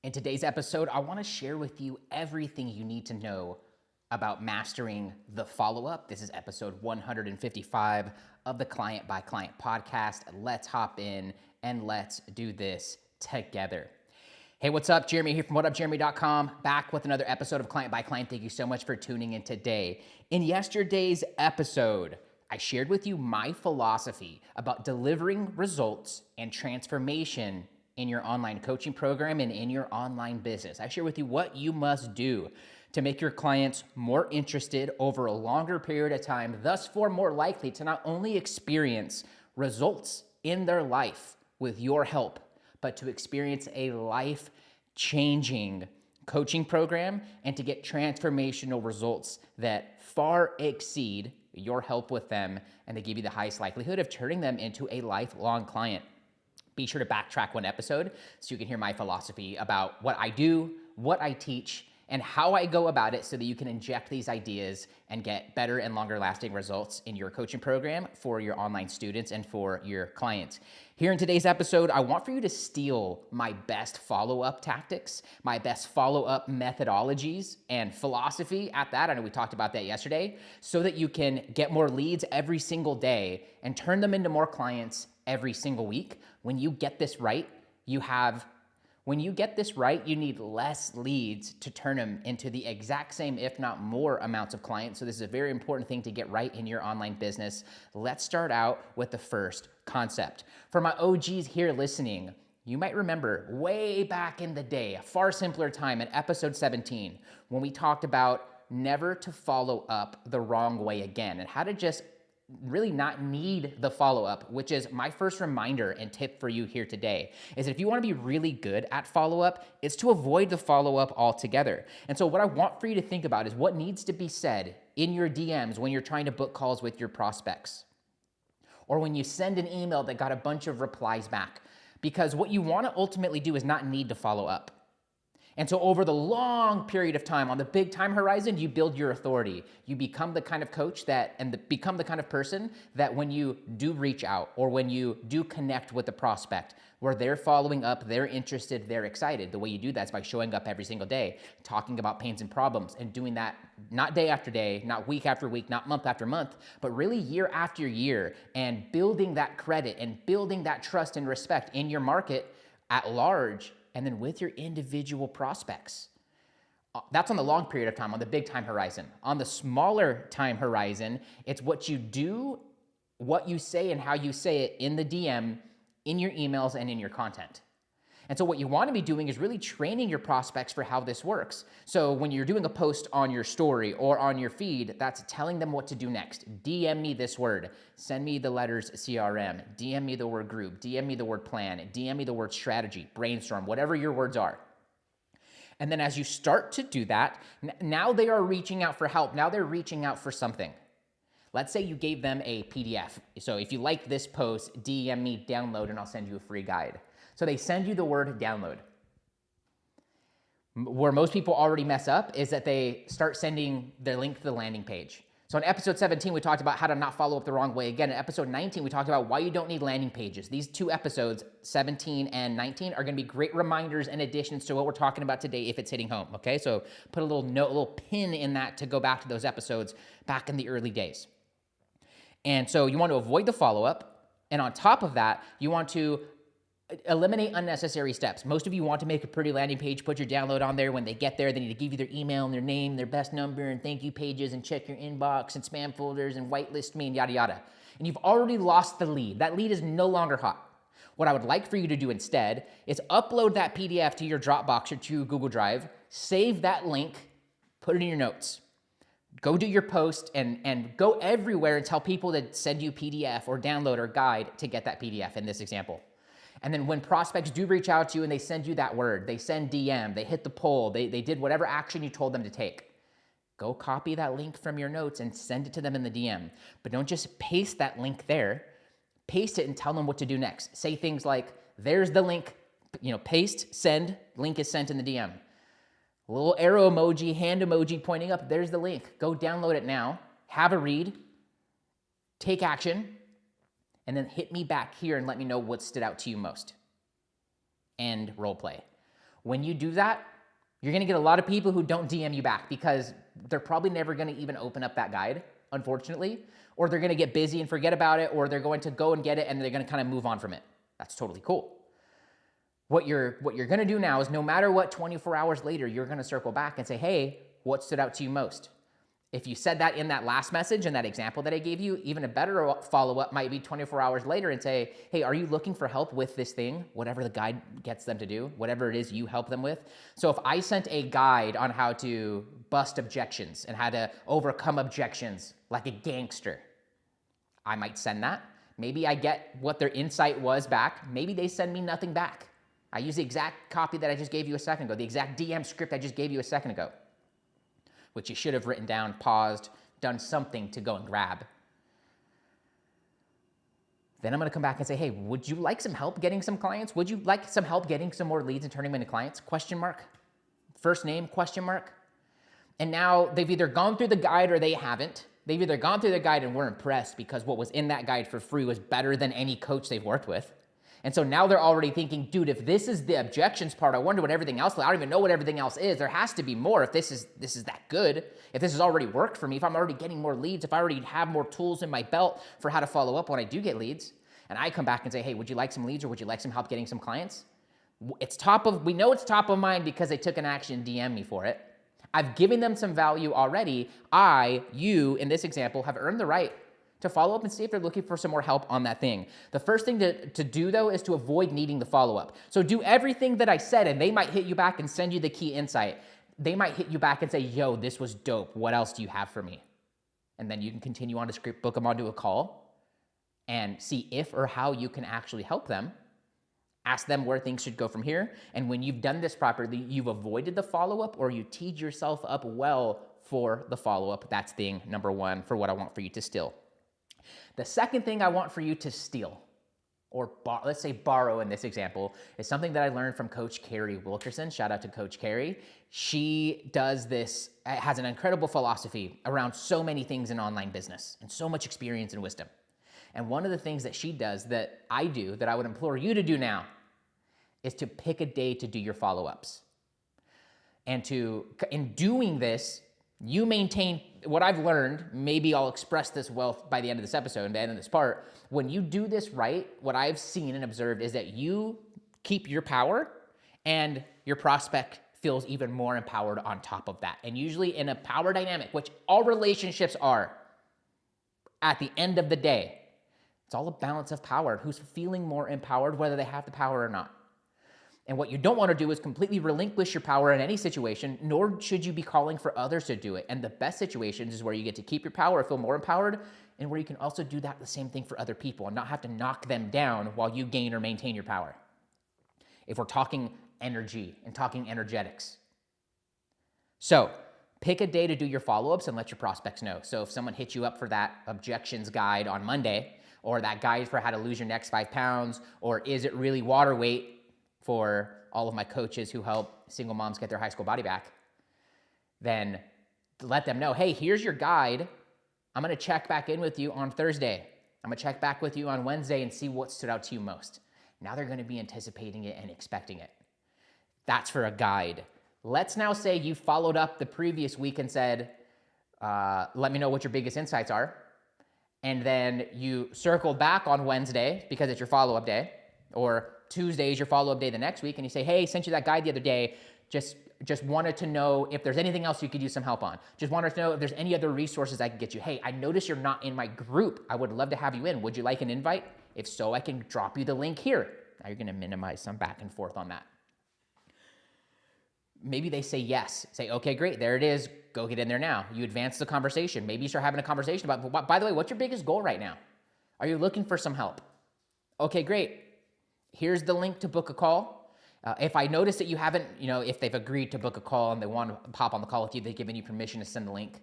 In today's episode, I want to share with you everything you need to know about mastering the follow-up. This is episode 155 of the Client by Client podcast. Let's hop in and let's do this together. Hey, what's up? Jeremy here from whatupjeremy.com, back with another episode of Client by Client. Thank you so much for tuning in today. In yesterday's episode, I shared with you my philosophy about delivering results and transformation in your online coaching program and in your online business. I share with you what you must do to make your clients more interested over a longer period of time, thus more likely to not only experience results in their life with your help, but to experience a life-changing coaching program and to get transformational results that far exceed your help with them and they give you the highest likelihood of turning them into a lifelong client. Be sure to backtrack one episode so you can hear my philosophy about what I do, what I teach, and how I go about it so that you can inject these ideas and get better and longer lasting results in your coaching program for your online students and for your clients. Here in today's episode, I want for you to steal my best follow-up tactics, my best follow-up methodologies and philosophy at that. I know we talked about that yesterday, so that you can get more leads every single day and turn them into more clients every single week. When you get this right, you need less leads to turn them into the exact same, if not more, amounts of clients. So this is a very important thing to get right in your online business. Let's start out with the first concept. For my OGs here listening, you might remember way back in the day, a far simpler time in episode 17, when we talked about never to follow up the wrong way again and how to just really not need the follow-up, which is my first reminder and tip for you here today, is that if you want to be really good at follow-up, it's to avoid the follow-up altogether. And so what I want for you to think about is what needs to be said in your DMs when you're trying to book calls with your prospects, or when you send an email that got a bunch of replies back, because what you want to ultimately do is not need to follow up. And so over the long period of time, on the big time horizon, you build your authority. You become the kind of coach become the kind of person that when you do reach out or when you do connect with the prospect, where they're following up, they're interested, they're excited. The way you do that is by showing up every single day, talking about pains and problems, and doing that not day after day, not week after week, not month after month, but really year after year, and building that credit and building that trust and respect in your market at large, and then with your individual prospects. That's on the long period of time, on the big time horizon. On the smaller time horizon, it's what you do, what you say, and how you say it in the DM, in your emails, and in your content. And so what you want to be doing is really training your prospects for how this works. So when you're doing a post on your story or on your feed, that's telling them what to do next. DM me this word, send me the letters CRM, DM me the word group, DM me the word plan, DM me the word strategy, brainstorm, whatever your words are. And then as you start to do that, now they are reaching out for help. Now they're reaching out for something. Let's say you gave them a PDF. So if you like this post, DM me, download, and I'll send you a free guide. So they send you the word download. Where most people already mess up is that they start sending their link to the landing page. So in episode 17, we talked about how to not follow up the wrong way again. In episode 19, we talked about why you don't need landing pages. These two episodes, 17 and 19, are gonna be great reminders and additions to what we're talking about today if it's hitting home, okay? So put a little note, a little pin in that to go back to those episodes back in the early days. And so you want to avoid the follow-up. And on top of that, you want to eliminate unnecessary steps. Most of you want to make a pretty landing page, put your download on there. When they get there, they need to give you their email and their name, their best number, and thank you pages, and check your inbox and spam folders and whitelist me and yada, yada. And you've already lost the lead. That lead is no longer hot. What I would like for you to do instead is upload that PDF to your Dropbox or to Google Drive, save that link, put it in your notes. Go do your post and go everywhere and tell people to send you PDF or download or guide to get that PDF in this example. And then when prospects do reach out to you and they send you that word, they send DM, they hit the poll, they did whatever action you told them to take, go copy that link from your notes and send it to them in the DM. But don't just paste that link there. Paste it and tell them what to do next. Say things like, there's the link, paste, send, link is sent in the DM. A little arrow emoji, hand emoji pointing up, there's the link. Go download it now, have a read, take action, and then hit me back here and let me know what stood out to you most. End role play. When you do that, you're gonna get a lot of people who don't DM you back because they're probably never gonna even open up that guide, unfortunately, or they're gonna get busy and forget about it, or they're going to go and get it and they're gonna kind of move on from it. That's totally cool. What you're gonna do now is no matter what, 24 hours later, you're gonna circle back and say, hey, what stood out to you most? If you said that in that last message, in that example that I gave you, even a better follow-up might be 24 hours later and say, hey, are you looking for help with this thing? Whatever the guide gets them to do, whatever it is you help them with. So if I sent a guide on how to bust objections and how to overcome objections like a gangster, I might send that. Maybe I get what their insight was back. Maybe they send me nothing back. I use the exact copy that I just gave you a second ago, the exact DM script I just gave you a second ago, which you should have written down, paused, done something to go and grab. Then I'm gonna come back and say, hey, would you like some help getting some clients? Would you like some help getting some more leads and turning them into clients? Question mark. First name, question mark. And now they've either gone through the guide or they haven't. They've either gone through the guide and were impressed because what was in that guide for free was better than any coach they've worked with. And so now they're already thinking, dude, if this is the objections part, I wonder what everything else, I don't even know what everything else is. There has to be more if this is that good. If this has already worked for me, if I'm already getting more leads, if I already have more tools in my belt for how to follow up when I do get leads, and I come back and say, hey, would you like some leads or would you like some help getting some clients? We know it's top of mind because they took an action, DM me for it. I've given them some value already. You, in this example, have earned the right to follow up and see if they're looking for some more help on that thing. The first thing to do, though, is to avoid needing the follow-up. So do everything that I said, and they might hit you back and send you the key insight. They might hit you back and say, yo, this was dope. What else do you have for me? And then you can continue on to script, book them onto a call and see if or how you can actually help them. Ask them where things should go from here. And when you've done this properly, you've avoided the follow-up or you teed yourself up well for the follow-up. That's thing number one for what I want for you to steal. The second thing I want for you to steal, or let's say borrow in this example, is something that I learned from Coach Carrie Wilkerson. Shout out to Coach Carrie. She does this, has an incredible philosophy around so many things in online business and so much experience and wisdom. And one of the things that she does that I do, that I would implore you to do now, is to pick a day to do your follow-ups. And in doing this, you maintain what I've learned. Maybe I'll express this well by the end of this episode and the end of this part. When you do this right, what I've seen and observed is that you keep your power and your prospect feels even more empowered on top of that. And usually in a power dynamic, which all relationships are, at the end of the day, it's all a balance of power. Who's feeling more empowered, whether they have the power or not. And what you don't want to do is completely relinquish your power in any situation, nor should you be calling for others to do it. And the best situations is where you get to keep your power, feel more empowered, and where you can also do that the same thing for other people and not have to knock them down while you gain or maintain your power. If we're talking energy and talking energetics. So pick a day to do your follow-ups and let your prospects know. So if someone hits you up for that objections guide on Monday, or that guide for how to lose your next 5 pounds, or is it really water weight, for all of my coaches who help single moms get their high school body back, then let them know, hey, here's your guide. I'm gonna check back in with you on Thursday. I'm gonna check back with you on Wednesday and see what stood out to you most. Now they're gonna be anticipating it and expecting it. That's for a guide. Let's now say you followed up the previous week and said, let me know what your biggest insights are. And then you circled back on Wednesday because it's your follow-up day, or Tuesday is your follow-up day the next week, and you say, hey, sent you that guide the other day, just wanted to know if there's anything else you could use some help on. Just wanted to know if there's any other resources I could get you. Hey, I noticed you're not in my group. I would love to have you in. Would you like an invite? If so, I can drop you the link here. Now you're gonna minimize some back and forth on that. Maybe they say yes. Say, okay, great, there it is. Go get in there now. You advance the conversation. Maybe you start having a conversation about, by the way, what's your biggest goal right now? Are you looking for some help? Okay, great. Here's the link to book a call. If I notice that you haven't, if they've agreed to book a call and they want to pop on the call with you, they've given you permission to send the link,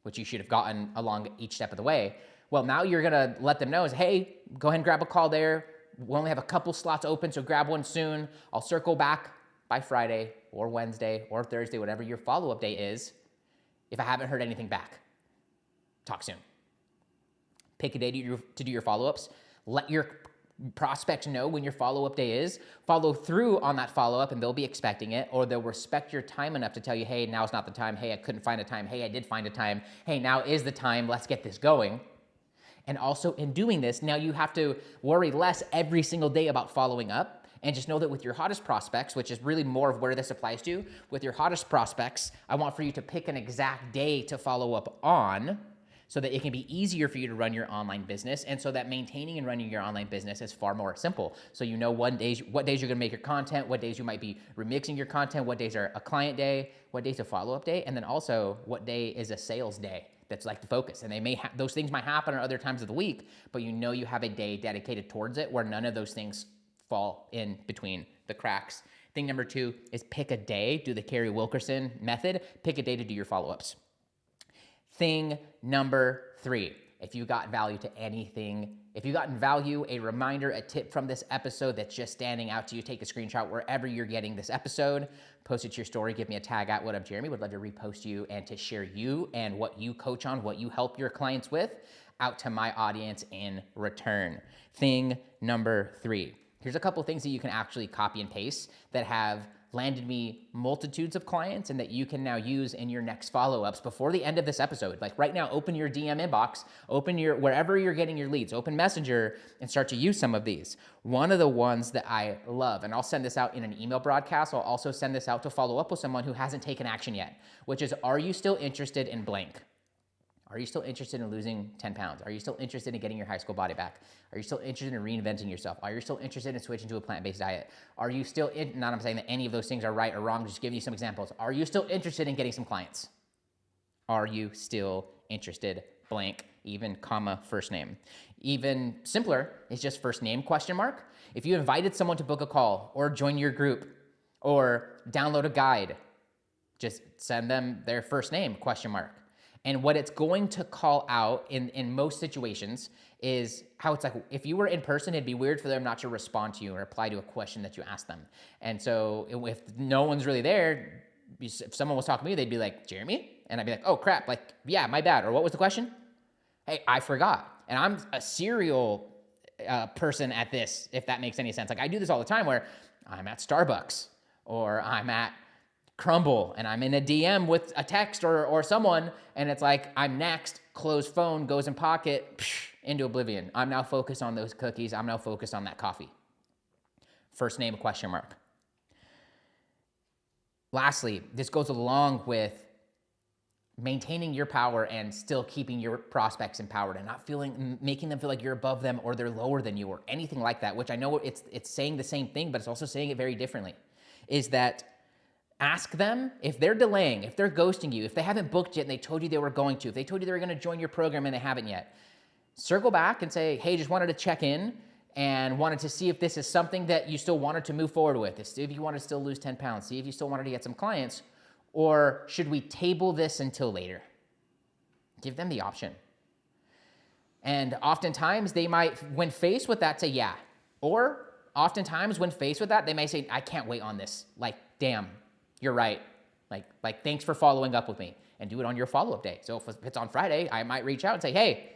which you should have gotten along each step of the way. Well, now you're going to let them know is, hey, go ahead and grab a call there. We only have a couple slots open, so grab one soon. I'll circle back by Friday or Wednesday or Thursday, whatever your follow-up day is, if I haven't heard anything back. Talk soon. Pick a day to do your follow-ups. Let your prospects know when your follow-up day is, follow through on that follow-up and they'll be expecting it, or they'll respect your time enough to tell you, hey, now's not the time. Hey, I couldn't find a time. Hey, I did find a time. Hey, now is the time. Let's get this going. And also in doing this, now you have to worry less every single day about following up. And just know that with your hottest prospects, which is really more of where this applies to, with your hottest prospects, I want for you to pick an exact day to follow up on so that it can be easier for you to run your online business, and so that maintaining and running your online business is far more simple. So you know what days you're gonna make your content, what days you might be remixing your content, what days are a client day, what days a follow-up day, and then also what day is a sales day. That's like the focus. And those things might happen at other times of the week, but you know you have a day dedicated towards it where none of those things fall in between the cracks. Thing number 2 is pick a day, do the Carrie Wilkerson method, pick a day to do your follow-ups. Thing number 3, if you got value to anything, if you gotten value, a reminder, a tip from this episode that's just standing out to you, take a screenshot wherever you're getting this episode, post it to your story, give me a tag at What Up Jeremy. Would love to repost you and to share you and what you coach on, what you help your clients with out to my audience in return. Thing number 3. Here's a couple things that you can actually copy and paste that have landed me multitudes of clients and that you can now use in your next follow-ups before the end of this episode. Like right now, open your DM inbox, open wherever you're getting your leads, open Messenger and start to use some of these. One of the ones that I love, and I'll send this out in an email broadcast, I'll also send this out to follow up with someone who hasn't taken action yet, which is, are you still interested in blank? Are you still interested in losing 10 pounds? Are you still interested in getting your high school body back? Are you still interested in reinventing yourself? Are you still interested in switching to a plant-based diet? Are you still, not I'm saying that any of those things are right or wrong, just giving you some examples. Are you still interested in getting some clients? Are you still interested, blank, even comma, first name? Even simpler is just first name, question mark. If you invited someone to book a call or join your group or download a guide, just send them their first name, question mark. And what it's going to call out in most situations is how it's like, if you were in person, it'd be weird for them not to respond to you or reply to a question that you asked them. And so if no one's really there, if someone was talking to me, they'd be like, Jeremy? And I'd be like, oh crap, like, yeah, my bad. Or what was the question? Hey, I forgot. And I'm a serial person at this, if that makes any sense. Like I do this all the time where I'm at Starbucks or I'm at Crumble and I'm in a DM with a text or someone and it's like, I'm next, close phone, goes in pocket, into oblivion. I'm now focused on those cookies. I'm now focused on that coffee. First name, question mark. Lastly, this goes along with maintaining your power and still keeping your prospects empowered and not making them feel like you're above them or they're lower than you or anything like that, which I know it's saying the same thing, but it's also saying it very differently, is that ask them if they're delaying, if they're ghosting you, if they haven't booked yet and they told you they were going to, if they told you they were going to join your program and they haven't yet, circle back and say, hey, just wanted to check in and wanted to see if this is something that you still wanted to move forward with. See if you want to still lose 10 pounds, see if you still wanted to get some clients, or should we table this until later? Give them the option. And oftentimes they might, when faced with that, say yeah. Or oftentimes when faced with that, they may say, I can't wait on this. Like, damn. You're right. Like, thanks for following up with me, and do it on your follow-up day. So if it's on Friday, I might reach out and say, hey,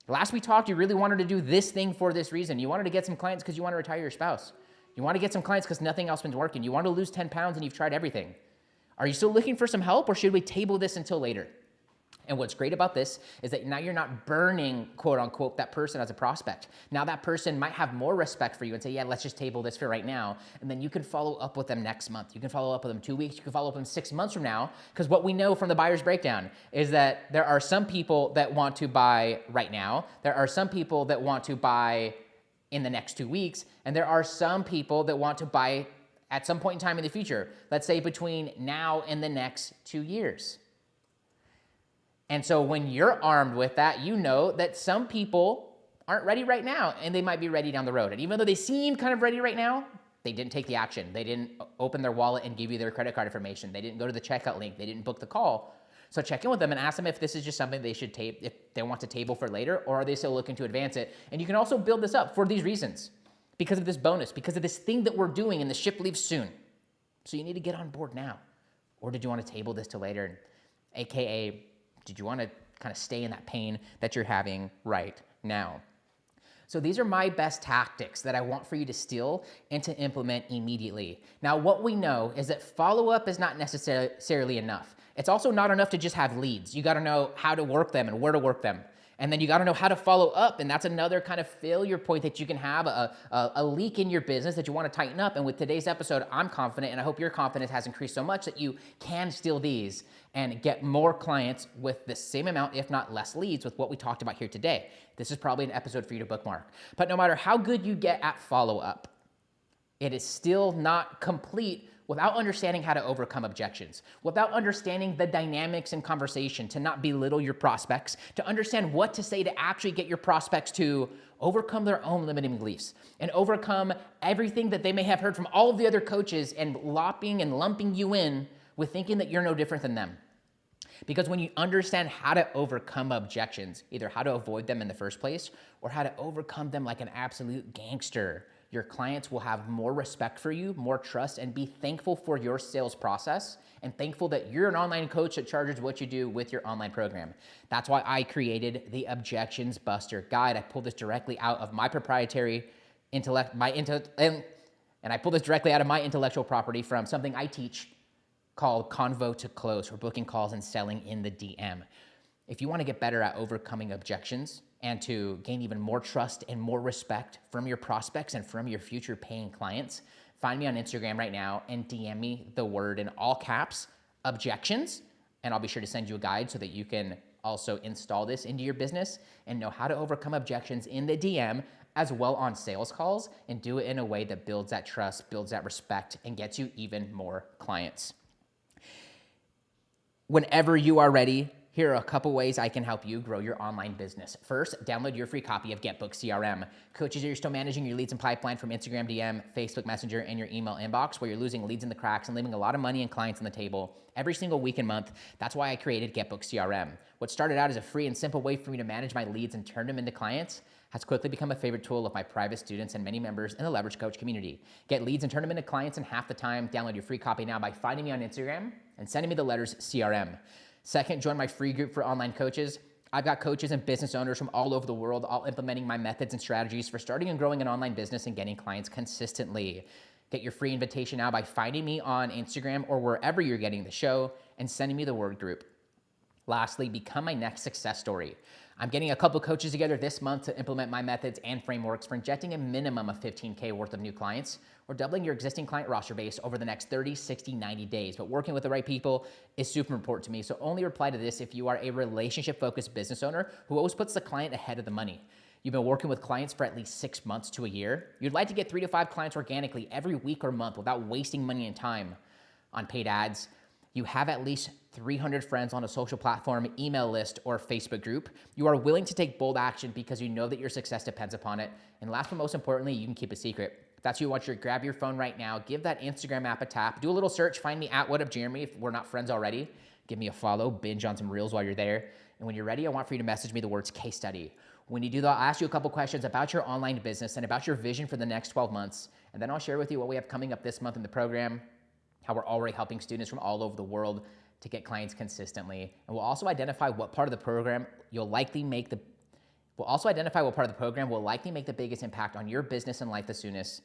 last we talked, you really wanted to do this thing for this reason. You wanted to get some clients because you want to retire your spouse. You want to get some clients because nothing else been working. You want to lose 10 pounds and you've tried everything. Are you still looking for some help, or should we table this until later? And what's great about this is that now you're not burning, quote unquote, that person as a prospect. Now that person might have more respect for you and say, yeah, let's just table this for right now. And then you can follow up with them next month. You can follow up with them 2 weeks. You can follow up with them 6 months from now. Because what we know from the buyer's breakdown is that there are some people that want to buy right now. There are some people that want to buy in the next 2 weeks. And there are some people that want to buy at some point in time in the future. Let's say between now and the next 2 years. And so when you're armed with that, you know that some people aren't ready right now and they might be ready down the road. And even though they seem kind of ready right now, they didn't take the action. They didn't open their wallet and give you their credit card information. They didn't go to the checkout link. They didn't book the call. So check in with them and ask them if this is just something they should if they want to table for later, or are they still looking to advance it? And you can also build this up for these reasons, because of this bonus, because of this thing that we're doing, and the ship leaves soon. So you need to get on board now. Or did you want to table this to later? AKA, did you want to kind of stay in that pain that you're having right now? So these are my best tactics that I want for you to steal and to implement immediately. Now, what we know is that follow-up is not necessarily enough. It's also not enough to just have leads. You gotta know how to work them and where to work them. And then you gotta know how to follow up, and that's another kind of failure point that you can have, a leak in your business that you wanna tighten up. And with today's episode, I'm confident, and I hope your confidence has increased so much that you can steal these and get more clients with the same amount, if not less leads with what we talked about here today. This is probably an episode for you to bookmark. But no matter how good you get at follow-up, it is still not complete without understanding how to overcome objections, without understanding the dynamics in conversation, to not belittle your prospects, to understand what to say to actually get your prospects to overcome their own limiting beliefs and overcome everything that they may have heard from all of the other coaches and lopping and lumping you in with thinking that you're no different than them. Because when you understand how to overcome objections, either how to avoid them in the first place or how to overcome them like an absolute gangster, your clients will have more respect for you, more trust, and be thankful for your sales process and thankful that you're an online coach that charges what you do with your online program. That's why I created the Objections Buster Guide. I pulled this directly out of my proprietary and I pulled this directly out of my intellectual property from something I teach called Convo to Close, for booking calls and selling in the DM. If you want to get better at overcoming objections and to gain even more trust and more respect from your prospects and from your future paying clients, find me on Instagram right now and DM me the word in all caps, objections, and I'll be sure to send you a guide so that you can also install this into your business and know how to overcome objections in the DM as well on sales calls, and do it in a way that builds that trust, builds that respect, and gets you even more clients. Whenever you are ready, here are a couple ways I can help you grow your online business. First, download your free copy of GetBookedCRM. Coaches, you're still managing your leads and pipeline from Instagram DM, Facebook Messenger, and your email inbox, where you're losing leads in the cracks and leaving a lot of money and clients on the table every single week and month. That's why I created GetBookedCRM. What started out as a free and simple way for me to manage my leads and turn them into clients has quickly become a favorite tool of my private students and many members in the Leverage Coach community. Get leads and turn them into clients in half the time. Download your free copy now by finding me on Instagram and sending me the letters CRM. Second, join my free group for online coaches. I've got coaches and business owners from all over the world, all implementing my methods and strategies for starting and growing an online business and getting clients consistently. Get your free invitation now by finding me on Instagram or wherever you're getting the show and sending me the word group. Lastly, become my next success story. I'm getting a couple coaches together this month to implement my methods and frameworks for injecting a minimum of $15K worth of new clients or doubling your existing client roster base over the next 30, 60, 90 days. But working with the right people is super important to me. So only reply to this if you are a relationship-focused business owner who always puts the client ahead of the money. You've been working with clients for at least 6 months to a year. You'd like to get 3 to 5 clients organically every week or month without wasting money and time on paid ads. You have at least 300 friends on a social platform, email list, or Facebook group. You are willing to take bold action because you know that your success depends upon it. And last but most importantly, you can keep a secret. If that's what you want, grab your phone right now, give that Instagram app a tap, do a little search, find me at WhatUpJeremy if we're not friends already. Give me a follow, binge on some reels while you're there. And when you're ready, I want for you to message me the words case study. When you do that, I'll ask you a couple questions about your online business and about your vision for the next 12 months. And then I'll share with you what we have coming up this month in the program, how we're already helping students from all over the world to get clients consistently. And we'll also identify what part of the program will likely make the biggest impact on your business and life the soonest.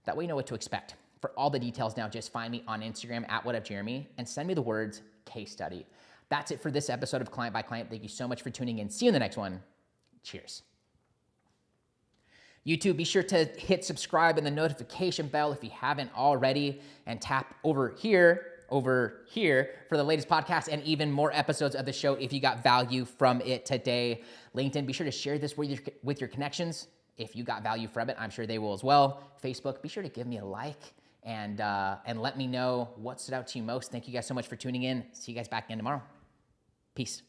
That way you know what to expect. For all the details now, just find me on Instagram at WhatUpJeremy and send me the words case study. That's it for this episode of Client by Client. Thank you so much for tuning in. See you in the next one. Cheers. YouTube, be sure to hit subscribe and the notification bell if you haven't already, and tap over here for the latest podcast and even more episodes of the show if you got value from it today. LinkedIn, be sure to share this with your connections. If you got value from it, I'm sure they will as well. Facebook, be sure to give me a like and let me know what stood out to you most. Thank you guys so much for tuning in. See you guys back again tomorrow. Peace.